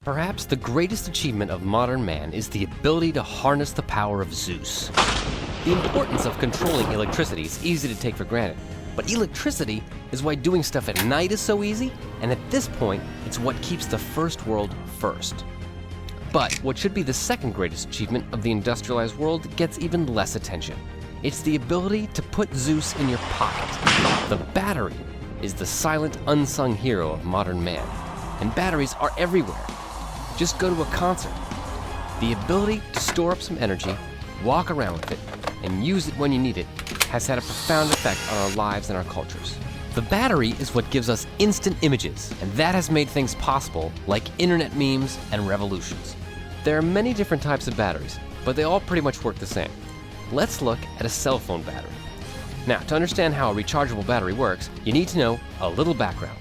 Perhaps the greatest achievement of modern man is the ability to harness the power of Zeus. The importance of controlling electricity is easy to take for granted, but electricity is why doing stuff at night is so easy, and at this point, it's what keeps the first world first. But what should be the second greatest achievement of the industrialized world gets even less attention. It's the ability to put Zeus in your pocket. The battery is the silent, unsung hero of modern man, and batteries are everywhere. Just go to a concert. The ability to store up some energy, walk around with it, and use it when you need it has had a profound effect on our lives and our cultures. The battery is what gives us instant images, and that has made things possible like internet memes and revolutions. There are many different types of batteries, but they all pretty much work the same. Let's look at a cell phone battery. Now, to understand how a rechargeable battery works, you need to know a little background.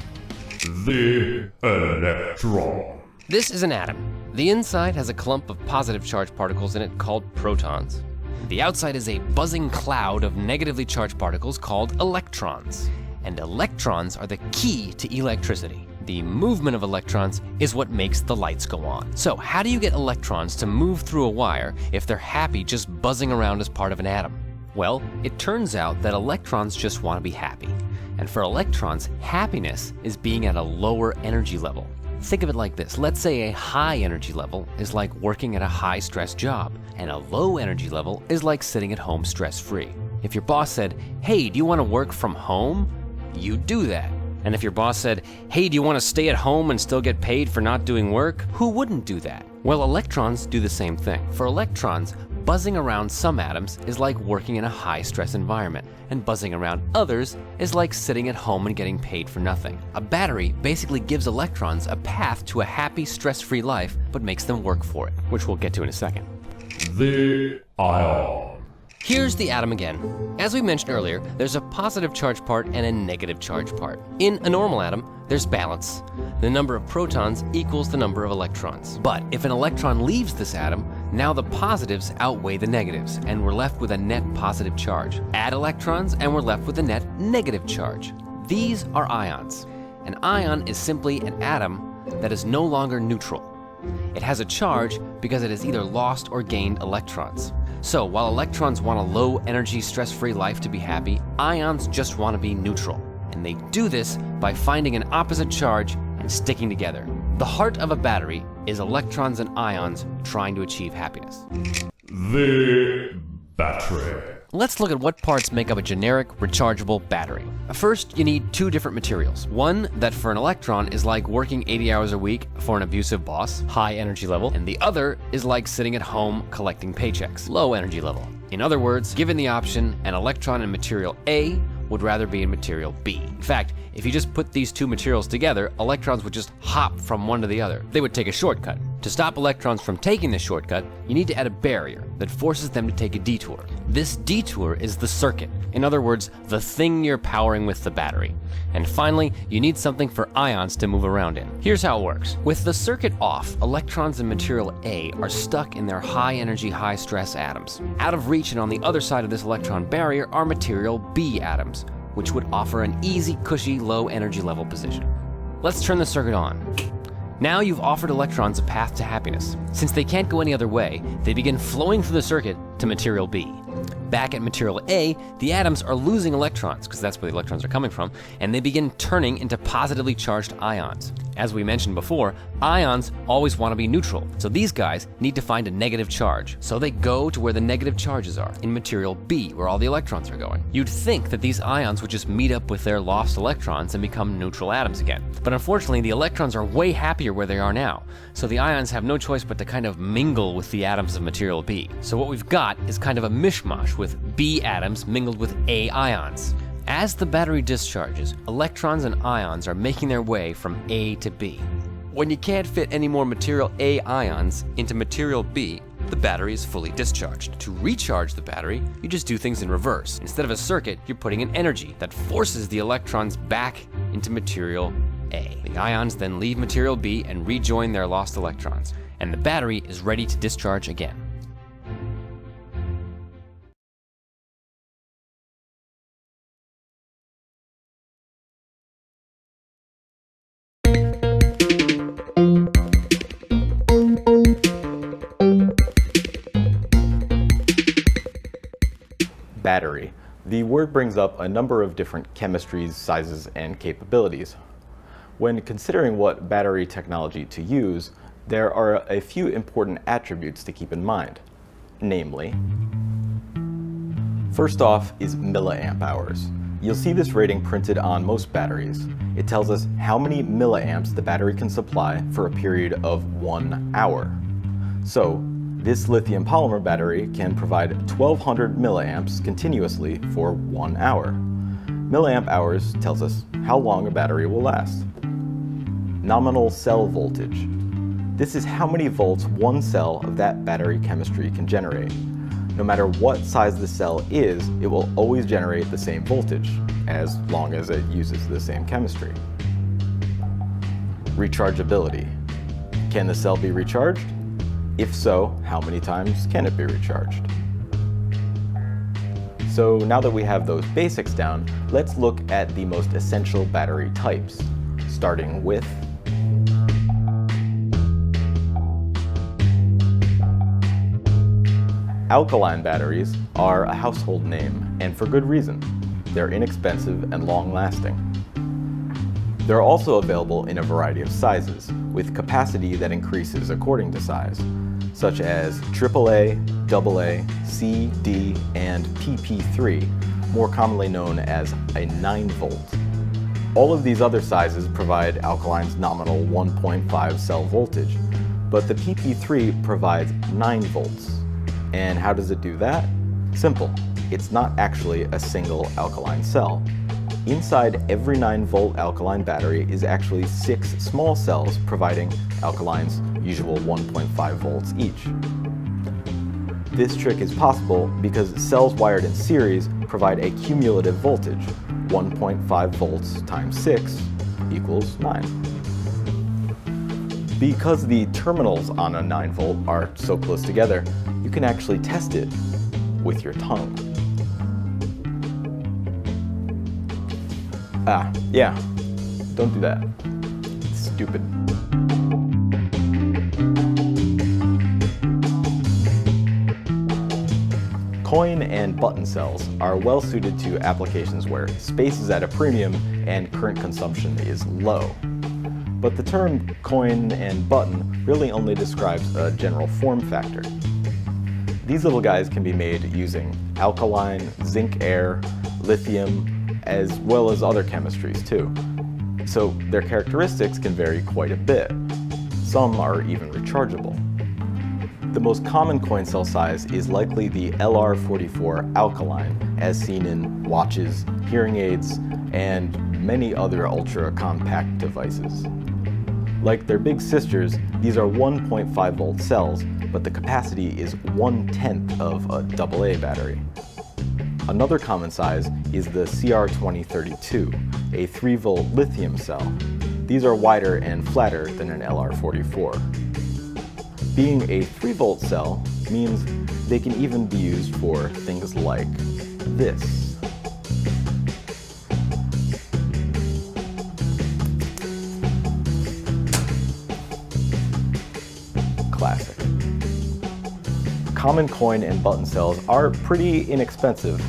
The electron. This is an atom. The inside has a clump of positive charged particles in it called protons. The outside is a buzzing cloud of negatively charged particles called electrons. And electrons are the key to electricity. The movement of electrons is what makes the lights go on. So how do you get electrons to move through a wire if they're happy just buzzing around as part of an atom? Well, it turns out that electrons just want to be happy. And for electrons, happiness is being at a lower energy level. Think of it like this. Let's say a high energy level is like working at a high stress job, and a low energy level is like sitting at home stress-free. If your boss said, "Hey, do you want to work from home?" you'd do that. And if your boss said, "Hey, do you want to stay at home and still get paid for not doing work?" who wouldn't do that? Well, electrons do the same thing. For electrons, buzzing around some atoms is like working in a high-stress environment, and buzzing around others is like sitting at home and getting paid for nothing. A battery basically gives electrons a path to a happy, stress-free life, but makes them work for it, which we'll get to in a second. The ion. Here's the atom again. As we mentioned earlier, there's a positive charge part and a negative charge part. In a normal atom, there's balance. The number of protons equals the number of electrons. But if an electron leaves this atom, now the positives outweigh the negatives, and we're left with a net positive charge. Add electrons, and we're left with a net negative charge. These are ions. An ion is simply an atom that is no longer neutral. It has a charge because it has either lost or gained electrons. So while electrons want a low energy, stress-free life to be happy, ions just want to be neutral. And they do this by finding an opposite charge and sticking together. The heart of a battery is electrons and ions trying to achieve happiness. The battery. Let's look at what parts make up a generic rechargeable battery. First, you need two different materials. One that for an electron is like working 80 hours a week for an abusive boss, high energy level, and the other is like sitting at home collecting paychecks, low energy level. In other words, given the option, an electron in material A would rather be in material B. In fact, if you just put these two materials together, electrons would just hop from one to the other. They would take a shortcut. To stop electrons from taking the shortcut, you need to add a barrier that forces them to take a detour. This detour is the circuit. In other words, the thing you're powering with the battery. And finally, you need something for ions to move around in. Here's how it works. With the circuit off, electrons in material A are stuck in their high energy, high stress atoms. Out of reach and on the other side of this electron barrier are material B atoms, which would offer an easy, cushy, low energy level position. Let's turn the circuit on. Now you've offered electrons a path to happiness. Since they can't go any other way, they begin flowing through the circuit to material B. Back at material A, the atoms are losing electrons, because that's where the electrons are coming from, and they begin turning into positively charged ions. As we mentioned before, ions always want to be neutral, so these guys need to find a negative charge. So they go to where the negative charges are, in material B, where all the electrons are going. You'd think that these ions would just meet up with their lost electrons and become neutral atoms again. But unfortunately, the electrons are way happier where they are now, so the ions have no choice but to kind of mingle with the atoms of material B. So what we've got is kind of a mishmash with B atoms mingled with A ions. As the battery discharges, electrons and ions are making their way from A to B. When you can't fit any more material A ions into material B, the battery is fully discharged. To recharge the battery, you just do things in reverse. Instead of a circuit, you're putting an energy that forces the electrons back into material A. The ions then leave material B and rejoin their lost electrons, and the battery is ready to discharge again. battery, the word brings up a number of different chemistries, sizes, and capabilities. When considering what battery technology to use, there are a few important attributes to keep in mind. Namely, first off is milliamp hours. You'll see this rating printed on most batteries. It tells us how many milliamps the battery can supply for a period of 1 hour. So, this lithium polymer battery can provide 1200 milliamps continuously for 1 hour. Milliamp hours tells us how long a battery will last. Nominal cell voltage. This is how many volts one cell of that battery chemistry can generate. No matter what size the cell is, it will always generate the same voltage, as long as it uses the same chemistry. Rechargeability. Can the cell be recharged? If so, how many times can it be recharged? So now that we have those basics down, let's look at the most essential battery types, starting with alkaline batteries are a household name, and for good reason. They're inexpensive and long-lasting. They're also available in a variety of sizes, with capacity that increases according to size, such as AAA, AA, C, D, and PP3, more commonly known as a 9-volt. All of these other sizes provide alkalines nominal 1.5 cell voltage, but the PP3 provides 9 volts. And how does it do that? Simple. It's not actually a single alkaline cell. Inside every 9-volt alkaline battery is actually 6 small cells providing alkalines usual 1.5 volts each. This trick is possible because cells wired in series provide a cumulative voltage. 1.5 volts times 6 equals 9. Because the terminals on a 9-volt are so close together, you can actually test it with your tongue. Yeah, don't do that. It's stupid. Coin and button cells are well suited to applications where space is at a premium and current consumption is low. But the term coin and button really only describes a general form factor. These little guys can be made using alkaline, zinc air, lithium, as well as other chemistries too. So their characteristics can vary quite a bit. Some are even rechargeable. The most common coin cell size is likely the LR44 alkaline, as seen in watches, hearing aids, and many other ultra-compact devices. Like their big sisters, these are 1.5 volt cells, but the capacity is 1/10 of a AA battery. Another common size is the CR2032, a 3-volt lithium cell. These are wider and flatter than an LR44. Being a 3-volt cell means they can even be used for things like this. Classic. Common coin and button cells are pretty inexpensive,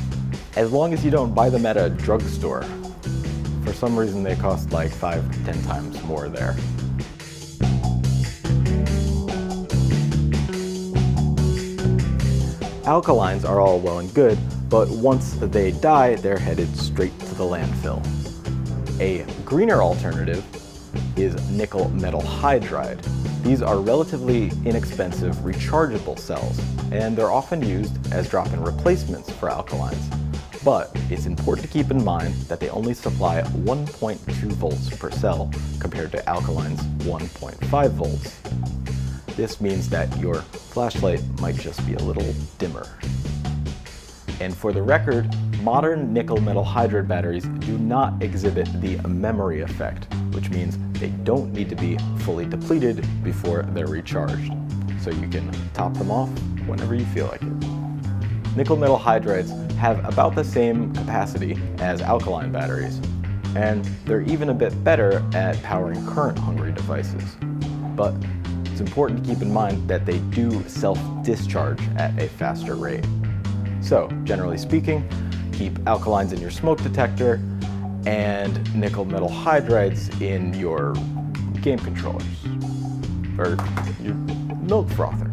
as long as you don't buy them at a drugstore. For some reason they cost like 5 to 10 times more there. Alkalines are all well and good, but once they die, they're headed straight to the landfill. A greener alternative is nickel metal hydride. These are relatively inexpensive rechargeable cells, and they're often used as drop-in replacements for alkalines. But it's important to keep in mind that they only supply 1.2 volts per cell compared to alkalines' 1.5 volts. This means that your flashlight might just be a little dimmer. And for the record, modern nickel metal hydride batteries do not exhibit the memory effect, which means they don't need to be fully depleted before they're recharged. So you can top them off whenever you feel like it. Nickel metal hydrides have about the same capacity as alkaline batteries, and they're even a bit better at powering current-hungry devices. But it's important to keep in mind that they do self-discharge at a faster rate. So, generally speaking, keep alkalines in your smoke detector and nickel metal hydrides in your game controllers, or your milk frother.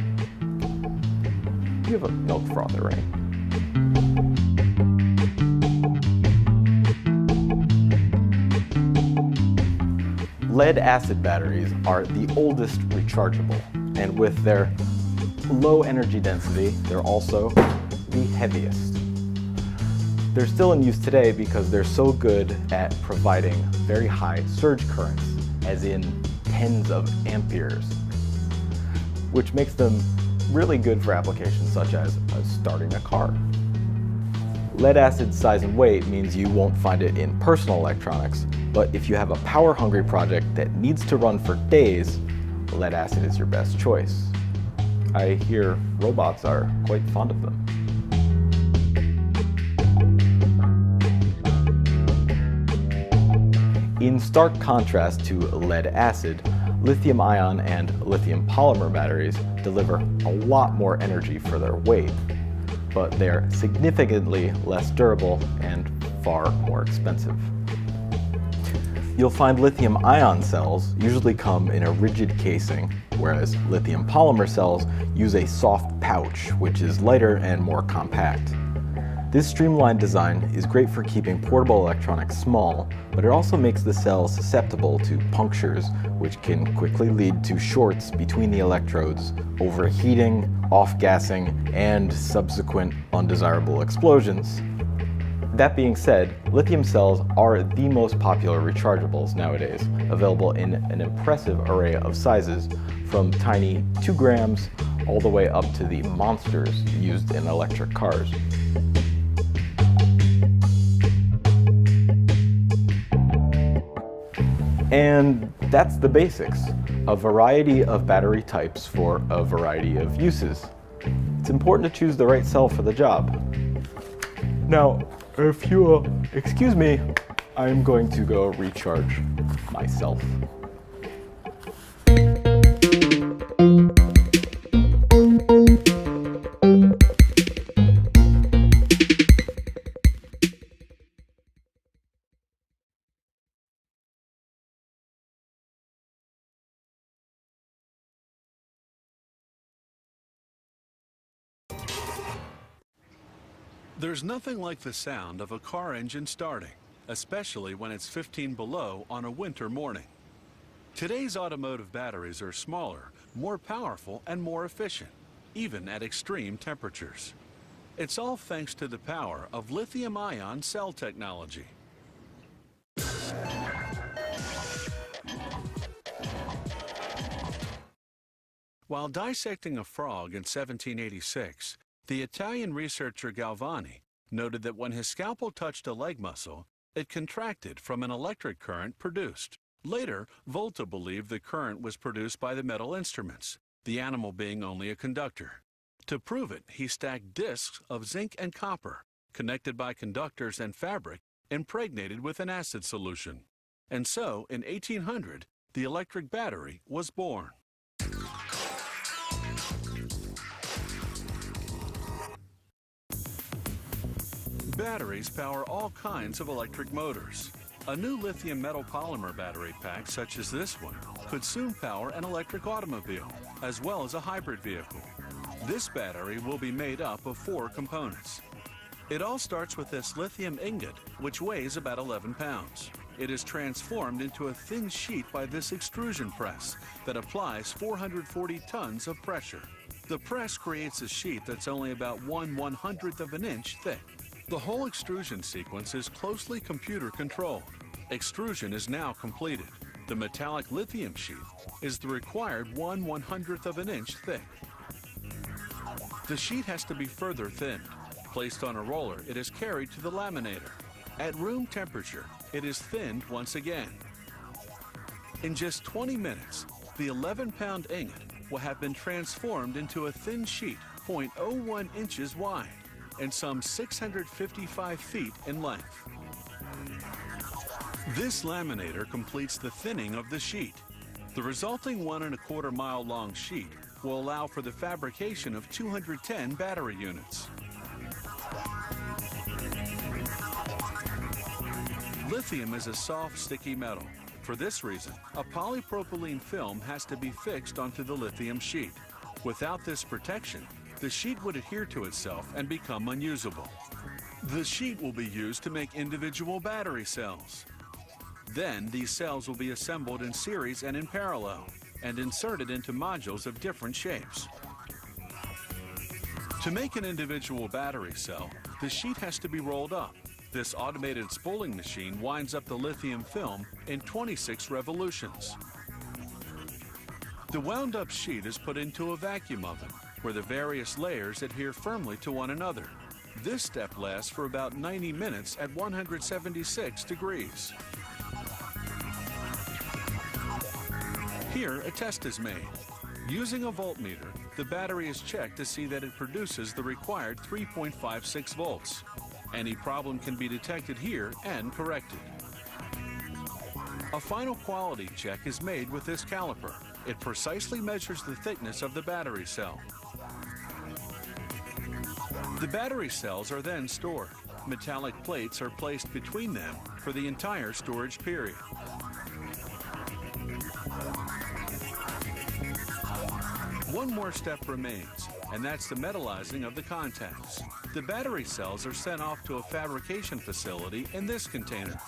You have a milk frother, right? Lead acid batteries are the oldest rechargeable, and with their low energy density, they're also the heaviest. They're still in use today because they're so good at providing very high surge currents, as in tens of amperes, which makes them really good for applications such as starting a car. Lead acid size and weight means you won't find it in personal electronics, but if you have a power-hungry project that needs to run for days, lead acid is your best choice. I hear robots are quite fond of them. In stark contrast to lead acid, lithium ion and lithium polymer batteries deliver a lot more energy for their weight, but they're significantly less durable and far more expensive. You'll find lithium ion cells usually come in a rigid casing, whereas lithium polymer cells use a soft pouch, which is lighter and more compact. This streamlined design is great for keeping portable electronics small, but it also makes the cell susceptible to punctures, which can quickly lead to shorts between the electrodes, overheating, off-gassing, and subsequent undesirable explosions. That being said, lithium cells are the most popular rechargeables nowadays, available in an impressive array of sizes, from tiny 2 grams all the way up to the monsters used in electric cars. And that's the basics. A variety of battery types for a variety of uses. It's important to choose the right cell for the job. Now, if you excuse me, I'm going to go recharge myself. There's nothing like the sound of a car engine starting, especially when it's 15 below on a winter morning. Today's automotive batteries are smaller, more powerful, and more efficient, even at extreme temperatures. It's all thanks to the power of lithium-ion cell technology. While dissecting a frog in 1786, the Italian researcher Galvani noted that when his scalpel touched a leg muscle, it contracted from an electric current produced. Later, Volta believed the current was produced by the metal instruments, the animal being only a conductor. To prove it, he stacked discs of zinc and copper, connected by conductors and fabric, impregnated with an acid solution. And so, in 1800, the electric battery was born. Batteries power all kinds of electric motors. A new lithium metal polymer battery pack such as this one could soon power an electric automobile, as well as a hybrid vehicle. This battery will be made up of 4 components. It all starts with this lithium ingot, which weighs about 11 pounds. It is transformed into a thin sheet by this extrusion press that applies 440 tons of pressure. The press creates a sheet that's only about 1/100th of an inch thick. The whole extrusion sequence is closely computer controlled. Extrusion is now completed. The metallic lithium sheet is the required 1/100th of an inch thick. The sheet has to be further thinned. Placed on a roller, it is carried to the laminator. At room temperature, it is thinned once again. In just 20 minutes, the 11-pound ingot will have been transformed into a thin sheet 0.01 inches wide and some 655 feet in length. This laminator completes the thinning of the sheet. The resulting 1¼ mile long sheet will allow for the fabrication of 210 battery units. Lithium is a soft, sticky metal. For this reason, a polypropylene film has to be fixed onto the lithium sheet. Without this protection, the sheet would adhere to itself and become unusable. The sheet will be used to make individual battery cells. Then these cells will be assembled in series and in parallel, and inserted into modules of different shapes. To make an individual battery cell, the sheet has to be rolled up. This automated spooling machine winds up the lithium film in 26 revolutions. The wound-up sheet is put into a vacuum oven, where the various layers adhere firmly to one another. This step lasts for about 90 minutes at 176 degrees. Here, a test is made. Using a voltmeter, the battery is checked to see that it produces the required 3.56 volts. Any problem can be detected here and corrected. A final quality check is made with this caliper. It precisely measures the thickness of the battery cell. The battery cells are then stored. Metallic plates are placed between them for the entire storage period. One more step remains, and that's the metallizing of the contacts. The battery cells are sent off to a fabrication facility in this container.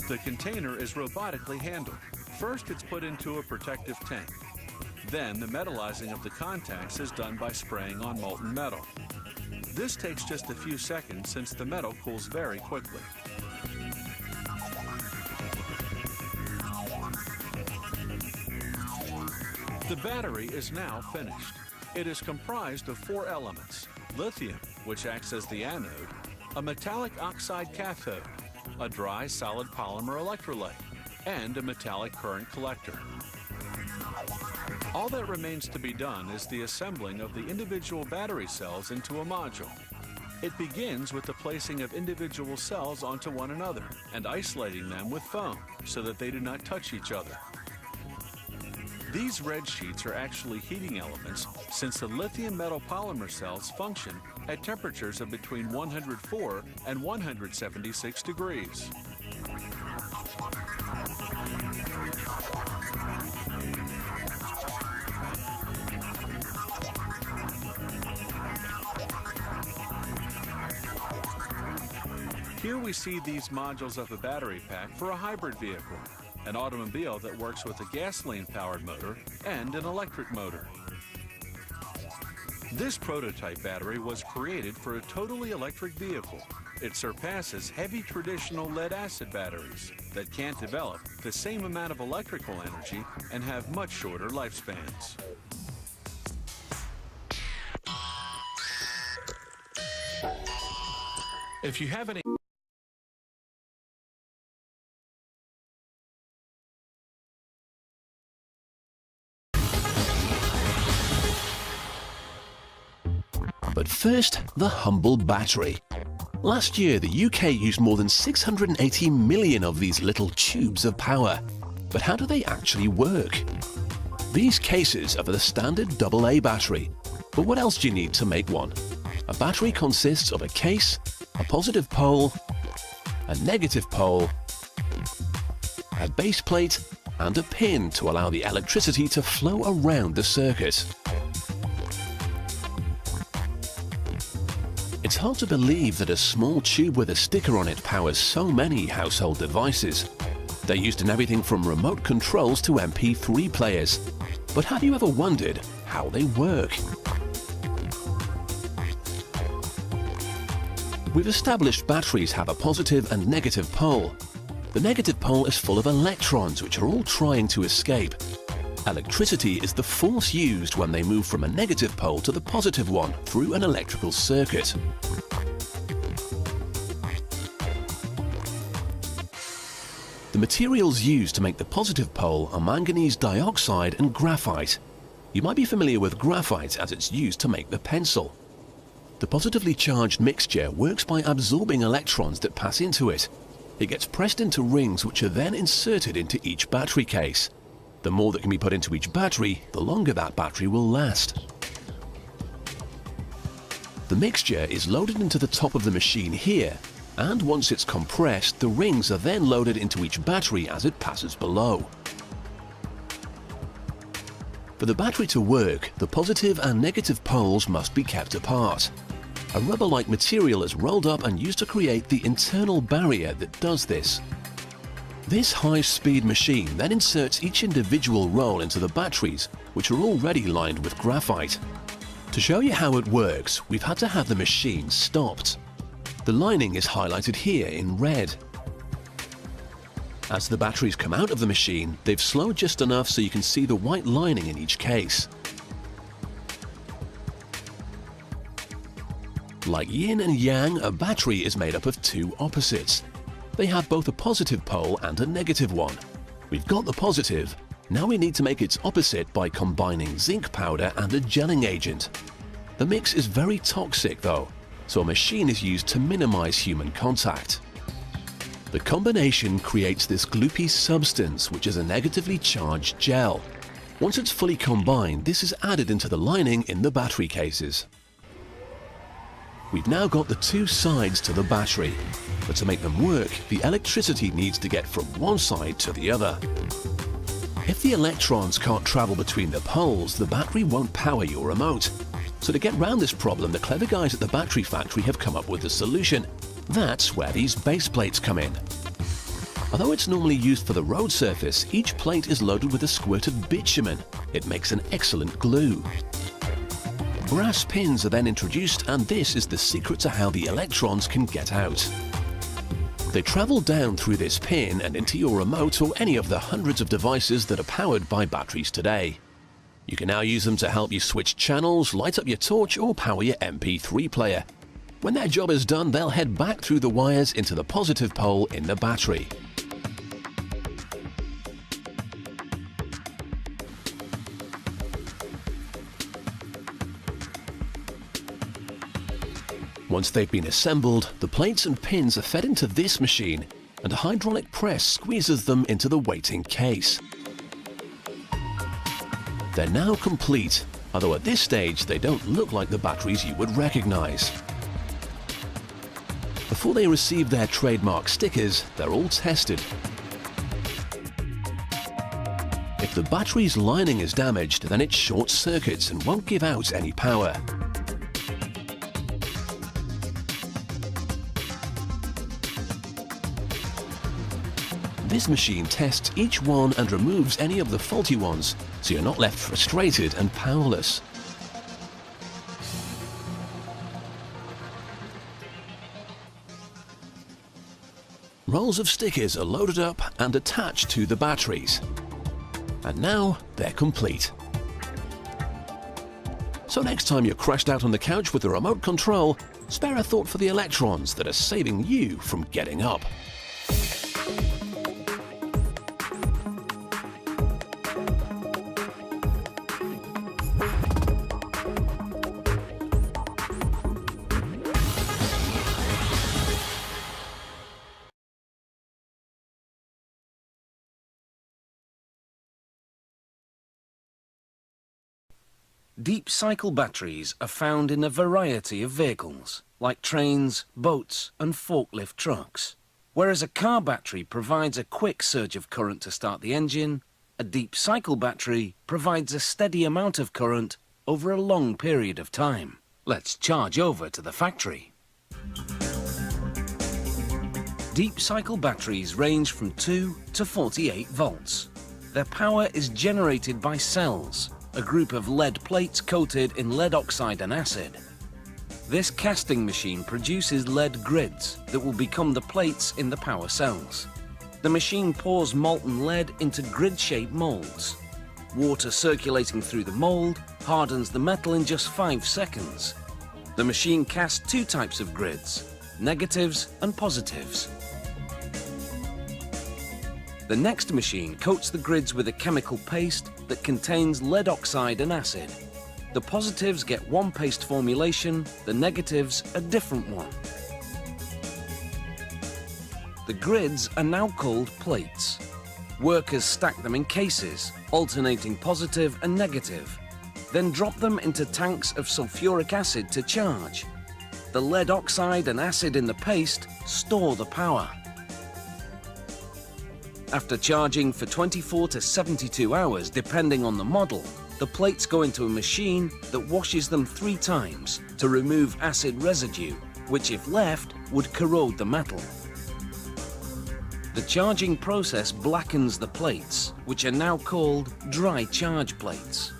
The container is robotically handled. First, it's put into a protective tank. Then, the metallizing of the contacts is done by spraying on molten metal. This takes just a few seconds since the metal cools very quickly. The battery is now finished. It is comprised of 4 elements: lithium, which acts as the anode, a metallic oxide cathode, a dry solid polymer electrolyte, and a metallic current collector. All that remains to be done is the assembling of the individual battery cells into a module. It begins with the placing of individual cells onto one another and isolating them with foam so that they do not touch each other. These red sheets are actually heating elements, since the lithium metal polymer cells function at temperatures of between 104 and 176 degrees. Here we see these modules of a battery pack for a hybrid vehicle, an automobile that works with a gasoline-powered motor and an electric motor. This prototype battery was created for a totally electric vehicle. It surpasses heavy traditional lead-acid batteries that can't develop the same amount of electrical energy and have much shorter lifespans. If you have any But first, the humble battery. Last year, the UK used more than 680 million of these little tubes of power. But how do they actually work? These cases are for the standard AA battery. But what else do you need to make one? A battery consists of a case, a positive pole, a negative pole, a base plate, and a pin to allow the electricity to flow around the circuit. It's hard to believe that a small tube with a sticker on it powers so many household devices. They're used in everything from remote controls to MP3 players. But have you ever wondered how they work? We've established batteries have a positive and negative pole. The negative pole is full of electrons which are all trying to escape. Electricity is the force used when they move from a negative pole to the positive one through an electrical circuit. The materials used to make the positive pole are manganese dioxide and graphite. You might be familiar with graphite as it's used to make the pencil. The positively charged mixture works by absorbing electrons that pass into it. It gets pressed into rings which are then inserted into each battery case. The more that can be put into each battery, the longer that battery will last. The mixture is loaded into the top of the machine here. And once it's compressed, the rings are then loaded into each battery as it passes below. For the battery to work, the positive and negative poles must be kept apart. A rubber-like material is rolled up and used to create the internal barrier that does this. This high-speed machine then inserts each individual roll into the batteries, which are already lined with graphite. To show you how it works, we've had to have the machine stopped. The lining is highlighted here in red. As the batteries come out of the machine, they've slowed just enough so you can see the white lining in each case. Like yin and yang, a battery is made up of two opposites. They have both a positive pole and a negative one. We've got the positive. Now we need to make its opposite by combining zinc powder and a gelling agent. The mix is very toxic though, so a machine is used to minimize human contact. The combination creates this gloopy substance, which is a negatively charged gel. Once it's fully combined, this is added into the lining in the battery cases. We've now got the two sides to the battery, but to make them work, the electricity needs to get from one side to the other. If the electrons can't travel between the poles, the battery won't power your remote. So to get round this problem, the clever guys at the battery factory have come up with a solution. That's where these base plates come in. Although it's normally used for the road surface, each plate is loaded with a squirt of bitumen. It makes an excellent glue. Brass pins are then introduced, and this is the secret to how the electrons can get out. They travel down through this pin and into your remote or any of the hundreds of devices that are powered by batteries today. You can now use them to help you switch channels, light up your torch, or power your MP3 player. When their job is done, they'll head back through the wires into the positive pole in the battery. Once they've been assembled, the plates and pins are fed into this machine, and a hydraulic press squeezes them into the waiting case. They're now complete, although at this stage they don't look like the batteries you would recognize. Before they receive their trademark stickers, they're all tested. If the battery's lining is damaged, then it short circuits and won't give out any power. This machine tests each one and removes any of the faulty ones, so you're not left frustrated and powerless. Rolls of stickers are loaded up and attached to the batteries. And now they're complete. So next time you're crashed out on the couch with a remote control, spare a thought for the electrons that are saving you from getting up. Deep cycle batteries are found in a variety of vehicles, like trains, boats, and forklift trucks. Whereas a car battery provides a quick surge of current to start the engine, a deep cycle battery provides a steady amount of current over a long period of time. Let's charge over to the factory. Deep cycle batteries range from 2 to 48 volts. Their power is generated by cells, a group of lead plates coated in lead oxide and acid. This casting machine produces lead grids that will become the plates in the power cells. The machine pours molten lead into grid-shaped molds. Water circulating through the mold hardens the metal in just 5 seconds. The machine casts 2 types of grids, negatives and positives. The next machine coats the grids with a chemical paste that contains lead oxide and acid. The positives get one paste formulation, the negatives a different one. The grids are now called plates. Workers stack them in cases, alternating positive and negative, then drop them into tanks of sulfuric acid to charge. The lead oxide and acid in the paste store the power. After charging for 24 to 72 hours, depending on the model, the plates go into a machine that washes them 3 times to remove acid residue, which if left would corrode the metal. The charging process blackens the plates, which are now called dry charge plates.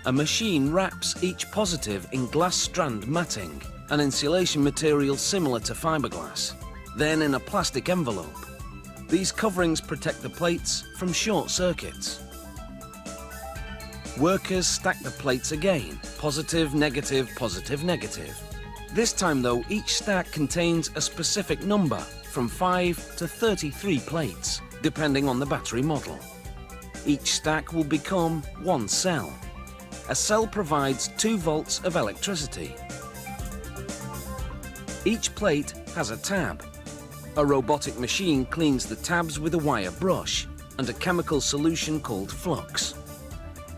A machine wraps each positive in glass strand matting, an insulation material similar to fiberglass, then in a plastic envelope. These coverings protect the plates from short circuits. Workers stack the plates again, positive, negative, positive, negative. This time though, each stack contains a specific number, from 5 to 33 plates, depending on the battery model. Each stack will become one cell. A cell provides 2 volts of electricity. Each plate has a tab. A robotic machine cleans the tabs with a wire brush and a chemical solution called flux.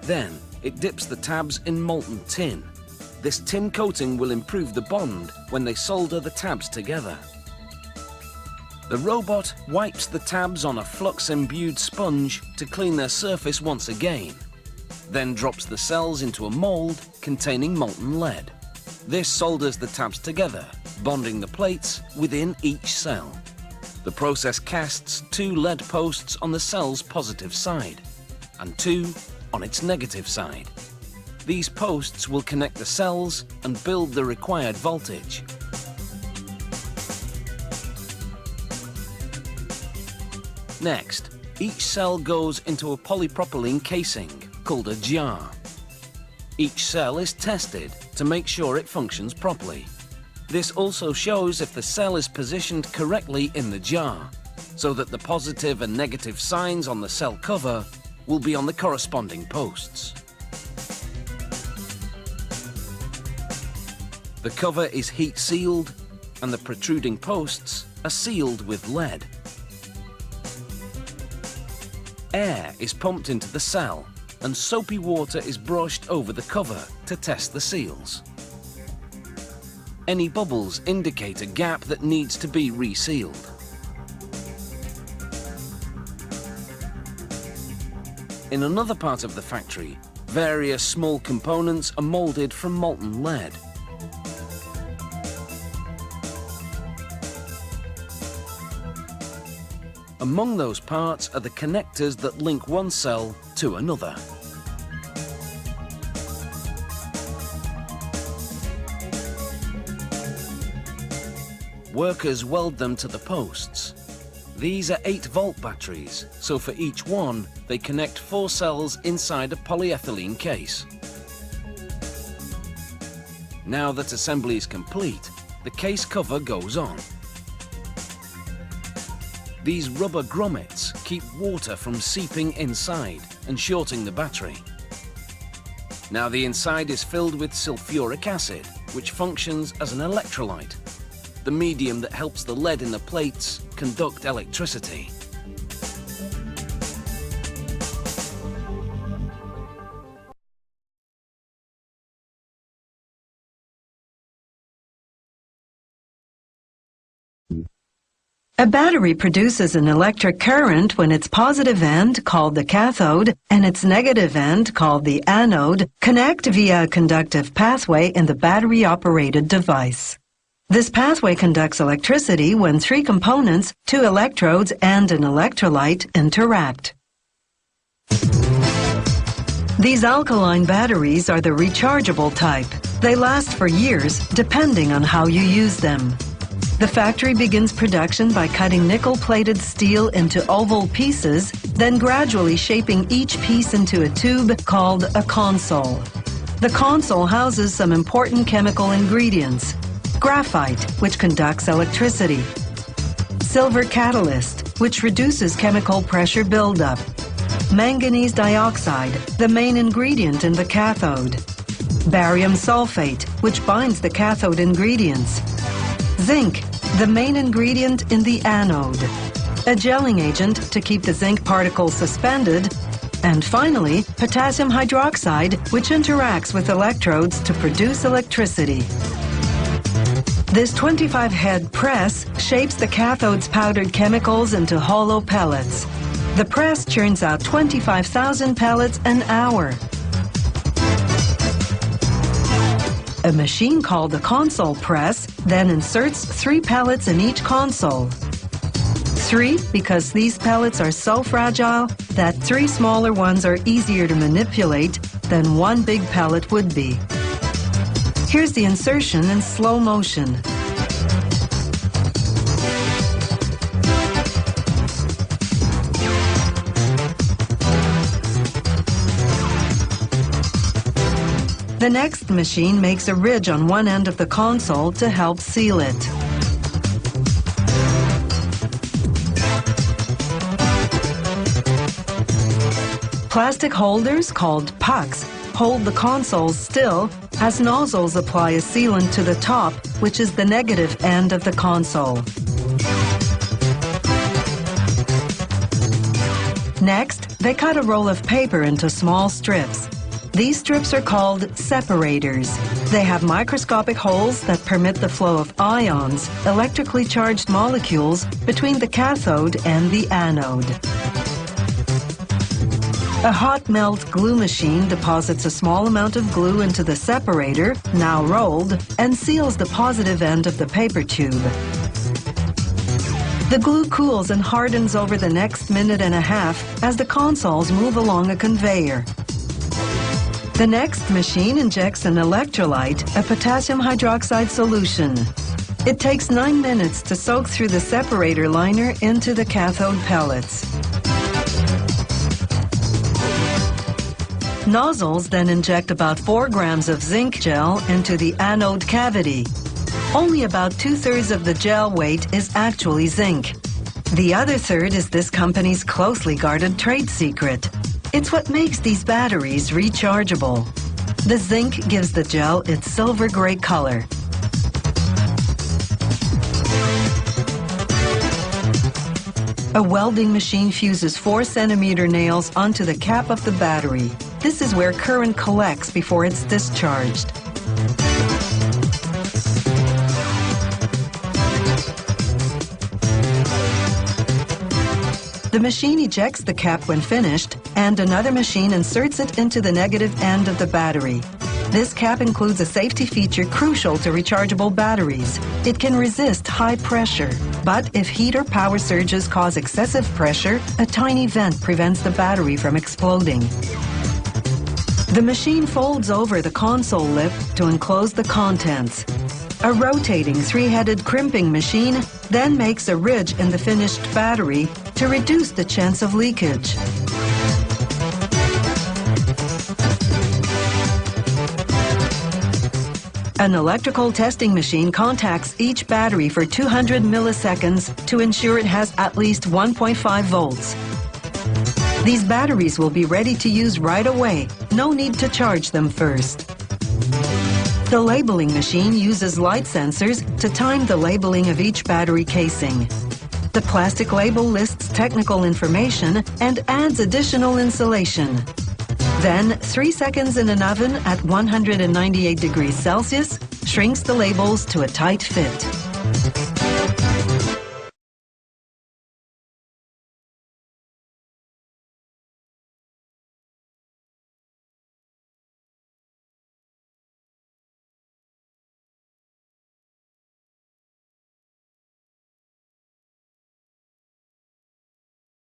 Then, it dips the tabs in molten tin. This tin coating will improve the bond when they solder the tabs together. The robot wipes the tabs on a flux-imbued sponge to clean their surface once again, then drops the cells into a mold containing molten lead. This solders the tabs together, bonding the plates within each cell. The process casts 2 lead posts on the cell's positive side and 2 on its negative side. These posts will connect the cells and build the required voltage. Next, each cell goes into a polypropylene casing called a jar. Each cell is tested to make sure it functions properly. This also shows if the cell is positioned correctly in the jar, so that the positive and negative signs on the cell cover will be on the corresponding posts. The cover is heat sealed and the protruding posts are sealed with lead. Air is pumped into the cell and soapy water is brushed over the cover to test the seals. Any bubbles indicate a gap that needs to be resealed. In another part of the factory, various small components are molded from molten lead. Among those parts are the connectors that link one cell to another. Workers weld them to the posts. These are 8-volt batteries, so for each one, they connect 4 cells inside a polyethylene case. Now that assembly is complete, the case cover goes on. These rubber grommets keep water from seeping inside and shorting the battery. Now the inside is filled with sulfuric acid, which functions as an electrolyte, the medium that helps the lead in the plates conduct electricity. A battery produces an electric current when its positive end, called the cathode, and its negative end, called the anode, connect via a conductive pathway in the battery-operated device. This pathway conducts electricity when 3 components, 2 electrodes, and an electrolyte interact. These alkaline batteries are the rechargeable type. They last for years, depending on how you use them. The factory begins production by cutting nickel-plated steel into oval pieces, then gradually shaping each piece into a tube called a console. The console houses some important chemical ingredients: graphite, which conducts electricity; silver catalyst, which reduces chemical pressure buildup; manganese dioxide, the main ingredient in the cathode; barium sulfate, which binds the cathode ingredients; zinc, the main ingredient in the anode; a gelling agent to keep the zinc particles suspended; and finally, potassium hydroxide, which interacts with electrodes to produce electricity. This 25-head press shapes the cathode's powdered chemicals into hollow pellets. The press churns out 25,000 pellets an hour. A machine called the console press then inserts 3 pellets in each console. 3 because these pellets are so fragile that 3 smaller ones are easier to manipulate than 1 big pellet would be. Here's the insertion in slow motion. The next machine makes a ridge on one end of the console to help seal it. Plastic holders, called pucks, hold the consoles still as nozzles apply a sealant to the top, which is the negative end of the console. Next, they cut a roll of paper into small strips. These strips are called separators. They have microscopic holes that permit the flow of ions, electrically charged molecules, between the cathode and the anode. A hot melt glue machine deposits a small amount of glue into the separator, now rolled, and seals the positive end of the paper tube. The glue cools and hardens over the next minute and a half as the consoles move along a conveyor. The next machine injects an electrolyte, a potassium hydroxide solution. It takes 9 minutes to soak through the separator liner into the cathode pellets. Nozzles then inject about 4 grams of zinc gel into the anode cavity. Only about 2/3 of the gel weight is actually zinc. The other third is this company's closely guarded trade secret. It's what makes these batteries rechargeable. The zinc gives the gel its silver gray color. A welding machine fuses 4-centimeter nails onto the cap of the battery. This is where current collects before it's discharged. The machine ejects the cap when finished, and another machine inserts it into the negative end of the battery. This cap includes a safety feature crucial to rechargeable batteries. It can resist high pressure, but if heat or power surges cause excessive pressure, a tiny vent prevents the battery from exploding. The machine folds over the console lip to enclose the contents. A rotating 3-headed crimping machine then makes a ridge in the finished battery to reduce the chance of leakage. An electrical testing machine contacts each battery for 200 milliseconds to ensure it has at least 1.5 volts. These batteries will be ready to use right away. No need to charge them first. The labeling machine uses light sensors to time the labeling of each battery casing. The plastic label lists technical information and adds additional insulation. Then, 3 seconds in an oven at 198 degrees Celsius shrinks the labels to a tight fit.